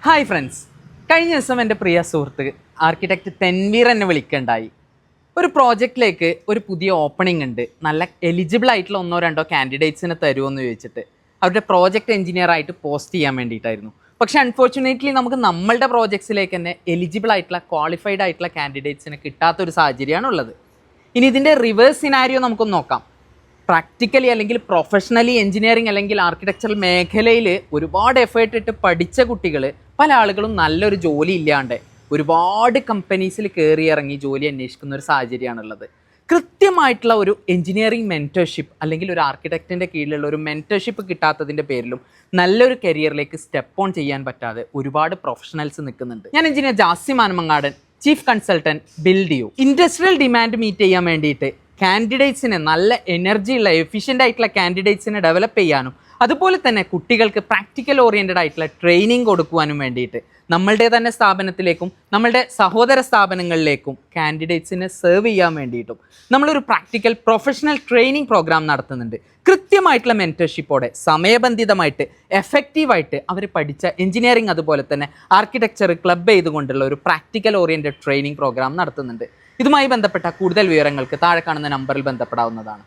Hi friends, കഴിഞ്ഞ ദിവസം എൻ്റെ പ്രിയ സുഹൃത്ത് ആർക്കിടെക്റ്റ് തെൻവീർ എന്നെ വിളിക്കുകയുണ്ടായി. ഒരു പ്രോജക്റ്റിലേക്ക് ഒരു പുതിയ ഓപ്പണിംഗ് ഉണ്ട്, നല്ല എലിജിബിൾ ആയിട്ടുള്ള ഒന്നോ രണ്ടോ കാൻഡിഡേറ്റ്സിനെ തരുമോ എന്ന് ചോദിച്ചിട്ട് അവരുടെ പ്രോജക്റ്റ് എഞ്ചിനീയർ ആയിട്ട് പോസ്റ്റ് ചെയ്യാൻ വേണ്ടിയിട്ടായിരുന്നു. പക്ഷേ അൺഫോർച്ചുനേറ്റ്ലി നമുക്ക് നമ്മളുടെ പ്രോജക്ട്സിലേക്ക് തന്നെ എലിജിബിൾ ആയിട്ടുള്ള ക്വാളിഫൈഡ് ആയിട്ടുള്ള കാൻഡിഡേറ്റ്സിനെ കിട്ടാത്തൊരു സാഹചര്യമാണ് ഉള്ളത്. ഇനി ഇതിൻ്റെ റിവേഴ്സ് സിനാരിയോ നമുക്കൊന്ന് നോക്കാം. പ്രാക്ടിക്കലി അല്ലെങ്കിൽ പ്രൊഫഷണലി എഞ്ചിനീയറിംഗ് അല്ലെങ്കിൽ ആർക്കിടെക്ചറൽ മേഖലയിൽ ഒരുപാട് എഫേർട്ട് ഇട്ട് പഠിച്ച കുട്ടികൾ പല ആളുകളും നല്ലൊരു ജോലി ഇല്ലാണ്ട് ഒരുപാട് കമ്പനീസിൽ കയറി ഇറങ്ങി ജോലി അന്വേഷിക്കുന്ന ഒരു സാഹചര്യമാണുള്ളത്. കൃത്യമായിട്ടുള്ള ഒരു എഞ്ചിനീയറിംഗ് മെൻറ്റർഷിപ്പ് അല്ലെങ്കിൽ ഒരു ആർക്കിടെക്റ്റിൻ്റെ കീഴിലുള്ള ഒരു മെൻറ്റർഷിപ്പ് കിട്ടാത്തതിൻ്റെ പേരിലും നല്ലൊരു കരിയറിലേക്ക് സ്റ്റെപ്പ് ഓൺ ചെയ്യാൻ പറ്റാതെ ഒരുപാട് പ്രൊഫഷണൽസ് നിൽക്കുന്നുണ്ട്. ഞാൻ engineer Jasim Anamangadan, chief consultant Buildio. Industrial demand meet ചെയ്യാൻ വേണ്ടിയിട്ട് കാൻഡിഡേറ്റ്സിനെ, നല്ല എനർജിയുള്ള എഫിഷ്യൻ്റ് ആയിട്ടുള്ള കാൻഡിഡേറ്റ്സിനെ ഡെവലപ്പ് ചെയ്യാനും അതുപോലെ തന്നെ കുട്ടികൾക്ക് പ്രാക്ടിക്കൽ ഓറിയൻറ്റഡ് ആയിട്ടുള്ള ട്രെയിനിങ് കൊടുക്കുവാനും വേണ്ടിയിട്ട് നമ്മളുടെ തന്നെ സ്ഥാപനത്തിലേക്കും നമ്മളുടെ സഹോദര സ്ഥാപനങ്ങളിലേക്കും കാൻഡിഡേറ്റ്സിനെ സെർവ് ചെയ്യാൻ വേണ്ടിയിട്ടും നമ്മളൊരു പ്രാക്ടിക്കൽ പ്രൊഫഷണൽ ട്രെയിനിങ് പ്രോഗ്രാം നടത്തുന്നുണ്ട്. കൃത്യമായിട്ടുള്ള മെൻറ്റർഷിപ്പോടെ സമയബന്ധിതമായിട്ട് എഫക്റ്റീവായിട്ട് അവർ പഠിച്ച എഞ്ചിനീയറിംഗ് അതുപോലെ തന്നെ ആർക്കിടെക്ചർ ക്ലബ് ചെയ്തുകൊണ്ടുള്ള ഒരു പ്രാക്ടിക്കൽ ഓറിയൻറ്റഡ് ട്രെയിനിങ് പ്രോഗ്രാം നടത്തുന്നുണ്ട്. ഇതുമായി ബന്ധപ്പെട്ട കൂടുതൽ വിവരങ്ങൾക്ക് താഴെ കാണുന്ന നമ്പറിൽ ബന്ധപ്പെടാവുന്നതാണ്.